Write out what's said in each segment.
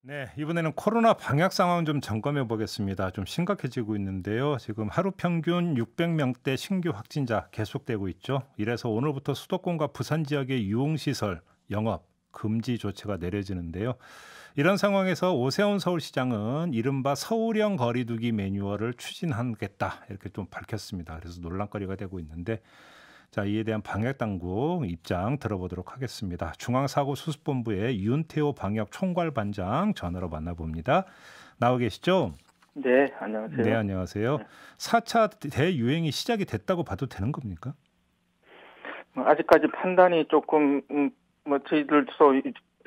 네, 이번에는 코로나 방역 상황 좀 점검해 보겠습니다. 좀 심각해지고 있는데요. 지금 하루 평균 600명대 신규 확진자 계속되고 있죠. 이래서 오늘부터 수도권과 부산 지역의 유흥시설 영업 금지 조치가 내려지는데요. 이런 상황에서 오세훈 서울시장은 이른바 서울형 거리두기 매뉴얼을 추진하겠다 이렇게 좀 밝혔습니다. 그래서 논란거리가 되고 있는데 자, 이에 대한 방역 당국 입장 들어보도록 하겠습니다. 중앙사고수습본부의 윤태호 방역 총괄반장 전화로 만나봅니다. 나와 계시죠? 네, 네, 안녕하세요. 안녕하세요. 네. 4차 대유행이 시작이 됐다고 봐도 되는 겁니까? 아직까지 판단이 조금 저희들도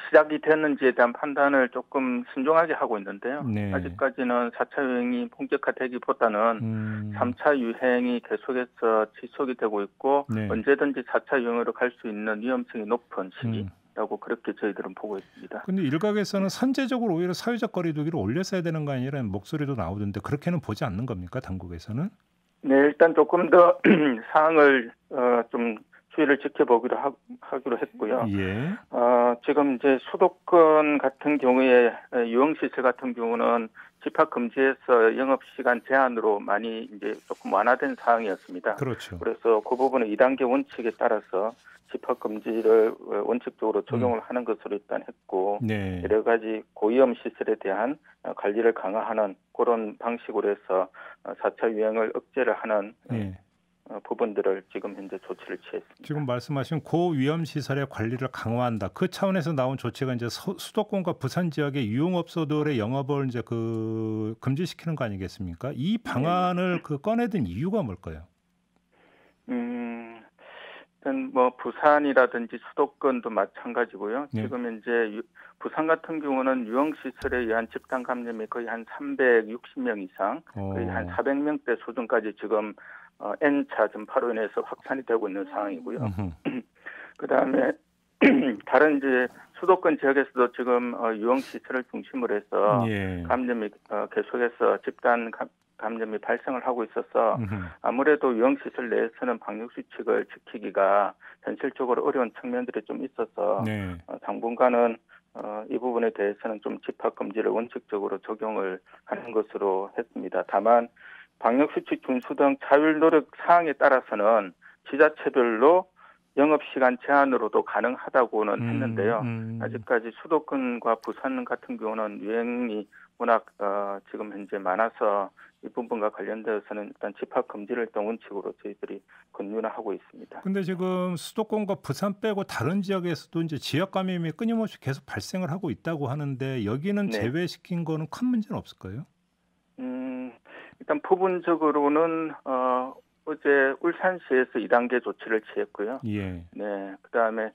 시작이 됐는지에 대한 판단을 조금 신중하게 하고 있는데요. 네. 아직까지는 4차 유행이 본격화되기보다는 음, 3차 유행이 계속해서 지속이 되고 있고 네. 언제든지 4차 유행으로 갈 수 있는 위험성이 높은 음. 시기라고 그렇게 저희들은 보고 있습니다. 근데 일각에서는 네. 선제적으로 오히려 사회적 거리두기를 올렸어야 되는 거 아니라는 목소리도 나오던데 그렇게는 보지 않는 겁니까? 당국에서는? 네, 일단 조금 더 사항을 좀 추이를 지켜보기로 하기로 했고요. 예. 지금 이제 수도권 같은 경우에 유흥시설 같은 경우는 집합 금지에서 영업시간 제한으로 많이 이제 조금 완화된 상황이었습니다. 그렇죠. 그래서 그 부분은 2단계 원칙에 따라서 집합 금지를 원칙적으로 음. 적용을 하는 것으로 일단 했고 네. 여러 가지 고위험 시설에 대한 관리를 강화하는 그런 방식으로 해서 4차 유행을 억제를 하는 예. 부분들을 지금 현재 조치를 지금 취했습니다. 말씀하신 고위험 시설의 관리를 강화한다. 그 차원에서 나온 조치가 이제 수도권과 부산 지역의 유흥업소들의 영업을 이제 그 금지시키는 거 아니겠습니까? 이 네네. 방안을 그 꺼내든 이유가 뭘까요? 일단 뭐 부산이라든지 수도권도 마찬가지고요. 네. 지금 현재 부산 같은 경우는 유흥시설에 의한 집단 감염이 거의 한 360명 이상, 거의 한 어. 400명대 수준까지 지금 N차 전파로 인해서 확산이 되고 있는 상황이고요. 음흠. 그다음에 다른 이제 수도권 지역에서도 지금 유흥시설을 중심으로 해서 예. 감염이 계속해서 집단 감염이 발생을 하고 있어서 음흠. 아무래도 유흥시설 내에서는 방역 수칙을 지키기가 현실적으로 어려운 측면들이 좀 있어서 네. 당분간은 이 부분에 대해서는 좀 집합 금지를 원칙적으로 적용을 하는 것으로 했습니다. 다만 방역 수칙 준수 등 자율 노력 사항에 따라서는 지자체별로 영업시간 제한으로도 가능하다고는 했는데요. 음. 아직까지 수도권과 부산 같은 경우는 유행이 워낙 지금 현재 많아서 이 부분과 관련되어서는 일단 집합 금지를 일단 원칙으로 저희들이 권유를 하고 있습니다. 근데 지금 수도권과 부산 빼고 다른 지역에서도 이제 지역 감염이 끊임없이 계속 발생을 하고 있다고 하는데 여기는 네. 제외시킨 거는 큰 문제는 없을까요? 음, 일단 부분적으로는 어제 울산시에서 2단계 조치를 취했고요. 예. 네. 그다음에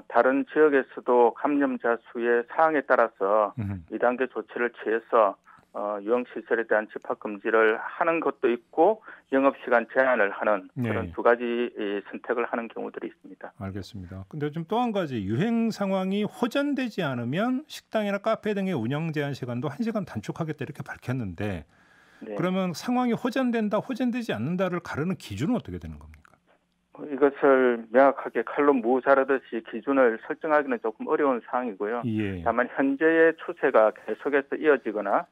다른 지역에서도 감염자 수의 사항에 따라서 음. 2단계 조치를 취해서 유흥시설에 대한 집합 금지를 하는 것도 있고 영업시간 제한을 하는 그런 네. 두 가지 이 선택을 하는 경우들이 있습니다. 알겠습니다. 근데 좀 또 한 가지 유행 상황이 호전되지 않으면 식당이나 카페 등의 운영 제한 시간도 1시간 단축하겠다 이렇게 밝혔는데 네. 그러면 상황이 호전된다, 호전되지 않는다를 가르는 기준은 어떻게 되는 겁니까? 이것을 명확하게 칼로 무 자르듯이 기준을 설정하기는 조금 어려운 상황이고요. 예. 다만 현재의 추세가 계속해서 이어지거나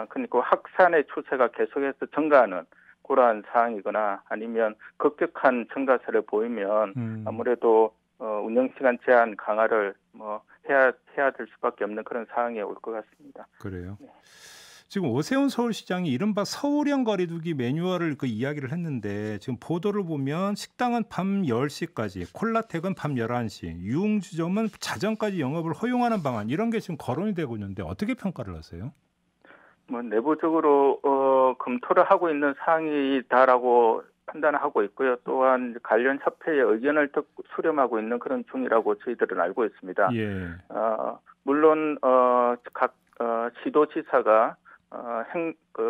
그러니까 확산의 추세가 계속해서 증가하는 그러한 상황이거나 아니면 급격한 증가세를 보이면 음. 아무래도 운영시간 제한 강화를 해야 될 수밖에 없는 그런 상황에 올 것 같습니다. 그래요. 네. 지금 오세훈 서울시장이 이른바 서울형 거리두기 매뉴얼을 그 이야기를 했는데 지금 보도를 보면 식당은 밤 10시까지, 콜라텍은 밤 11시, 유흥주점은 자정까지 영업을 허용하는 방안 이런 게 지금 거론이 되고 있는데 어떻게 평가를 하세요? 뭐 내부적으로 검토를 하고 있는 사항이다라고 판단을 하고 있고요. 또한 관련 협회의 의견을 듣고 수렴하고 있는 그런 중이라고 저희들은 알고 있습니다. 예. 물론 각 시도지사가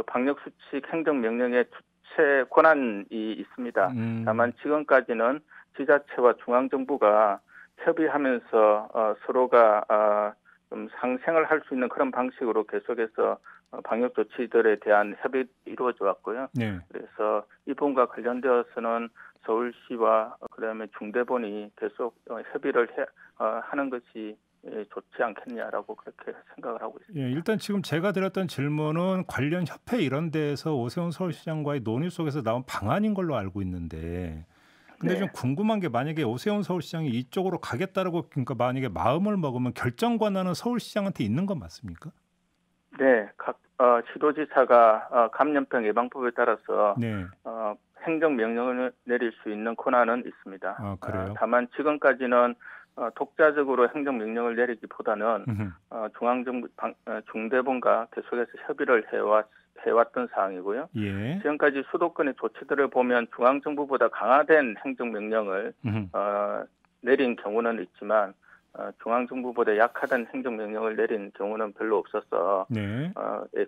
방역 수칙 행정 명령의 주체 권한이 있습니다. 음. 다만 지금까지는 지자체와 중앙 정부가 협의하면서 서로가 좀 상생을 할 수 있는 그런 방식으로 계속해서 방역 조치들에 대한 협의 이루어져 왔고요. 네. 그래서 이 부분과 관련되어서는 서울시와 그다음에 중대본이 계속 협의를 하는 것이 좋지 않겠냐라고 그렇게 생각을 하고 있습니다. 예, 일단 지금 제가 드렸던 질문은 관련 협회 이런 데에서 오세훈 서울시장과의 논의 속에서 나온 방안인 걸로 알고 있는데 근데 좀 네, 궁금한 게 만약에 오세훈 서울시장이 이쪽으로 가겠다라고 그러니까 만약에 마음을 먹으면 결정 권한은 서울시장한테 있는 건 맞습니까? 네, 각 시도지사가 감염병 예방법에 따라서 네. 행정 명령을 내릴 수 있는 권한은 있습니다. 아, 그래요? 다만 지금까지는 독자적으로 행정 명령을 내리기보다는 음흠. 중앙정부 중대본과 계속해서 협의를 해왔던 사항이고요. 예. 지금까지 수도권의 조치들을 보면 중앙정부보다 강화된 행정명령을 음흠. 내린 경우는 있지만 중앙정부보다 약하던 행정명령을 내린 경우는 별로 없어서 네.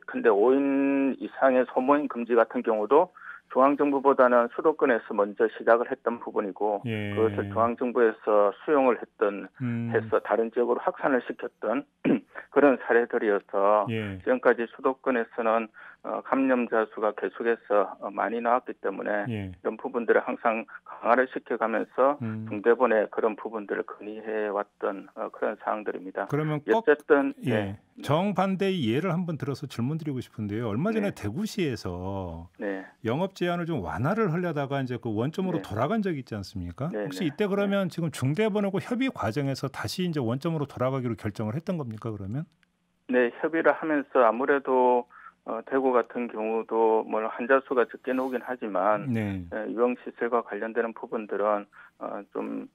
근데 5인 이상의 소모임 금지 같은 경우도 중앙정부보다는 수도권에서 먼저 시작을 했던 부분이고 그것을 예. 중앙정부에서 수용을 해서 다른 지역으로 확산을 시켰던 그런 사례들이어서 예. 지금까지 수도권에서는 감염자 수가 계속해서 많이 나왔기 때문에 예. 이런 부분들을 항상 강화를 시켜가면서 중대본에 그런 부분들을 건의해 왔던 그런 사항들입니다. 그러면 꼭 어쨌든 예. 정반대의 예를 한번 들어서 질문드리고 싶은데요. 얼마 전에 네. 대구시에서 네. 영업 제한을 좀 완화를 하려다가 이제 그 원점으로 네. 돌아간 적이 있지 않습니까? 네. 혹시 네. 이때 그러면 지금 중대본하고 협의 과정에서 다시 이제 원점으로 돌아가기로 결정을 했던 겁니까? 그러면? 네, 협의를 하면서 아무래도 대구 같은 경우도 뭐 환자 수가 적게 나오긴 하지만 네. 유흥 시설과 관련되는 부분들은 좀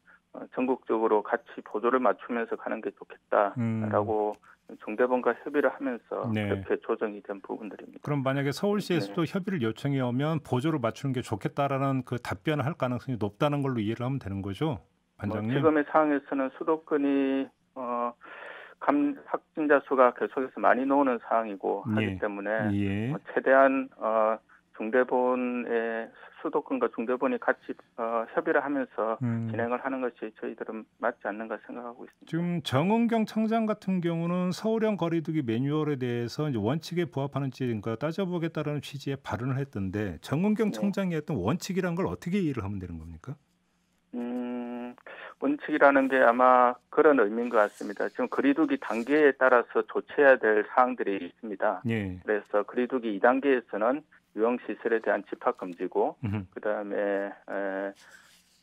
전국적으로 같이 보조를 맞추면서 가는 게 좋겠다라고 중대본과 협의를 하면서 네. 그렇게 조정이 된 부분들입니다. 그럼 만약에 서울시에서도 네. 협의를 요청해 오면 보조를 맞추는 게 좋겠다라는 그 답변을 할 가능성이 높다는 걸로 이해를 하면 되는 거죠, 반장님? 지금의 상황에서는 수도권이 확진자 수가 계속해서 많이 나오는 상황이고 하기 때문에 예. 최대한 중대본의 수도권과 중대본이 같이 협의를 하면서 진행을 하는 것이 저희들은 맞지 않는가 생각하고 있습니다. 지금 정은경 청장 같은 경우는 서울형 거리두기 매뉴얼에 대해서 이제 원칙에 부합하는지 따져보겠다라는 취지의 발언을 했던데 정은경 네. 청장이 했던 원칙이란 걸 어떻게 이해를 하면 되는 겁니까? 원칙이라는 게 아마 그런 의미인 것 같습니다. 지금 거리두기 단계에 따라서 조치해야 될 사항들이 있습니다. 예. 그래서 거리두기 2단계에서는 유흥시설에 대한 집합금지고 그다음에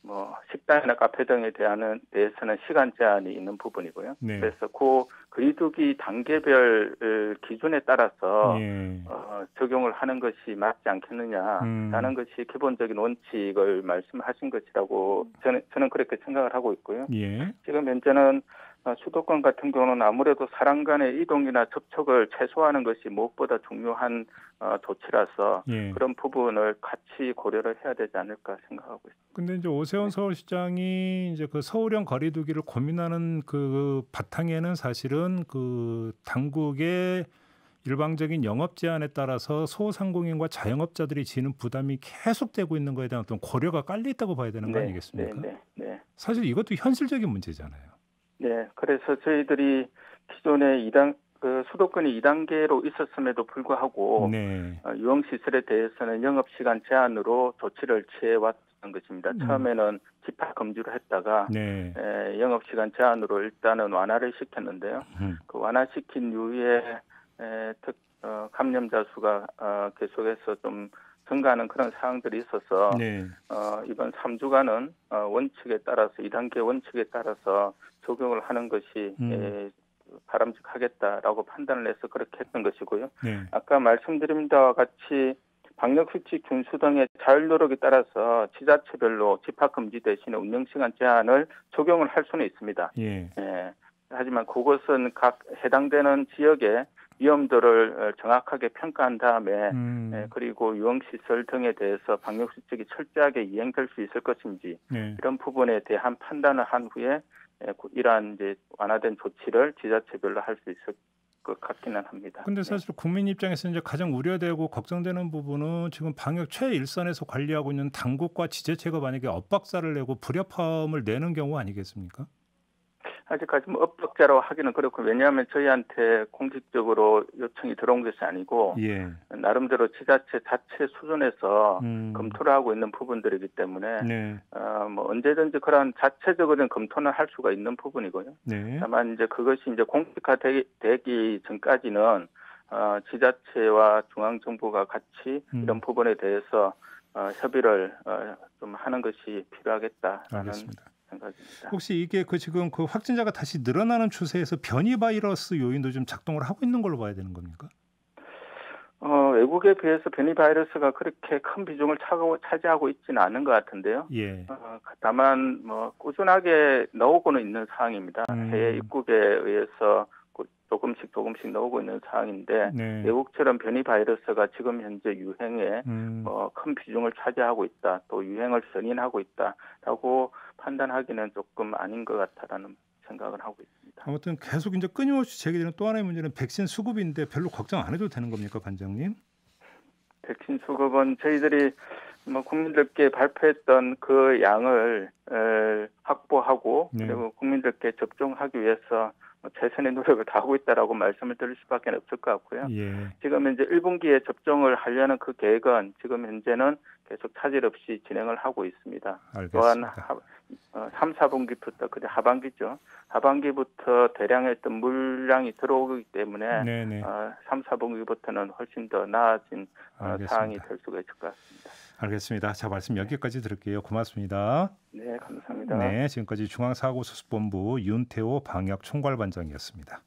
뭐 식당이나 카페 등에 대해서는 시간 제한이 있는 부분이고요. 네. 그래서 그 거리두기 단계별 기준에 따라서 적용을 하는 것이 맞지 않겠느냐라는 것이 기본적인 원칙을 말씀하신 것이라고 저는 그렇게 생각을 하고 있고요. 예. 지금 현재는 수도권 같은 경우는 아무래도 사람 간의 이동이나 접촉을 최소화하는 것이 무엇보다 중요한 조치라서 그런 부분을 같이 고려를 해야 되지 않을까 생각하고 있습니다. 근데 이제 오세훈 서울시장이 이제 그 서울형 거리두기를 고민하는 그 바탕에는 사실은 그 당국의 일방적인 영업 제한에 따라서 소상공인과 자영업자들이 지는 부담이 계속되고 있는 거에 대한 어떤 고려가 깔려 있다고 봐야 되는 거 아니겠습니까? 네. 사실 이것도 현실적인 문제잖아요. 네, 그래서 저희들이 기존에 수도권이 2단계로 있었음에도 불구하고 유흥시설에 대해서는 영업시간 제한으로 조치를 취해왔던 것입니다. 처음에는 집합 금지로 했다가 영업시간 제한으로 일단은 완화를 시켰는데요. 그 완화시킨 이후에 감염자 수가 계속해서 좀 증가하는 그런 상황들이 있어서 이번 3주간은 원칙에 따라서 2단계 원칙에 따라서 적용을 하는 것이 바람직하겠다라고 판단을 해서 그렇게 했던 것이고요. 아까 말씀드린 바와 같이 방역수칙 준수 등의 자율 노력에 따라서 지자체별로 집합금지 대신에 운영시간 제한을 적용을 할 수는 있습니다. 하지만 그것은 각 해당되는 지역의 위험도를 정확하게 평가한 다음에 그리고 유흥시설 등에 대해서 방역수칙이 철저하게 이행될 수 있을 것인지 이런 부분에 대한 판단을 한 후에 이러한 이제 완화된 조치를 지자체별로 할 수 있을 것 같기는 합니다. 근데 사실 국민 입장에서 이제 가장 우려되고 걱정되는 부분은 지금 방역 최일선에서 관리하고 있는 당국과 지자체가 만약에 엇박자를 내고 불협화음을 내는 경우 아니겠습니까? 아직까지 뭐 엇박자로 하기는 그렇고 왜냐하면 저희한테 공식적으로 요청이 들어온 것이 아니고 예. 나름대로 지자체 자체 수준에서 음. 검토를 하고 있는 부분들이기 때문에 네. 뭐 언제든지 그런 자체적인 검토는 할 수가 있는 부분이고요. 네. 다만 이제 그것이 이제 공식화되기 전까지는 지자체와 중앙 정부가 같이 이런 부분에 대해서 협의를 좀 하는 것이 필요하겠다라는 알겠습니다. 생각입니다. 혹시 이게 지금 확진자가 다시 늘어나는 추세에서 변이 바이러스 요인도 좀 작동을 하고 있는 걸로 봐야 되는 겁니까? 외국에 비해서 변이 바이러스가 그렇게 큰 비중을 차지하고 있지는 않은 것 같은데요. 예. 다만 뭐 꾸준하게 나오고는 있는 상황입니다. 해외 입국에 의해서 조금씩 나오고 있는 상황인데 네. 외국처럼 변이 바이러스가 지금 현재 유행에 큰 비중을 차지하고 있다, 또 유행을 견인하고 있다라고 판단하기는 조금 아닌 것 같다라는 생각을 하고 있습니다. 아무튼 계속 이제 끊임없이 제기되는 또 하나의 문제는 백신 수급인데 별로 걱정 안 해도 되는 겁니까, 관장님? 백신 수급은 저희들이 뭐 국민들께 발표했던 그 양을 확보하고 네. 그리고 국민들께 접종하기 위해서 최선의 노력을 다하고 있다라고 말씀을 드릴 수밖에 없을 것 같고요. 예. 지금 이제 1분기에 접종을 하려는 그 계획은 지금 현재는 계속 차질 없이 진행을 하고 있습니다. 알겠습니다. 또한 3, 4분기부터 그때 하반기죠. 하반기부터 대량의 어떤 물량이 들어오기 때문에 네네. 3, 4분기부터는 훨씬 더 나아진 상황이 될 수가 있을 것 같습니다. 알겠습니다. 자, 말씀 여기까지 들을게요. 고맙습니다. 네, 감사합니다. 네, 지금까지 중앙사고수습본부 윤태호 방역총괄반장이었습니다.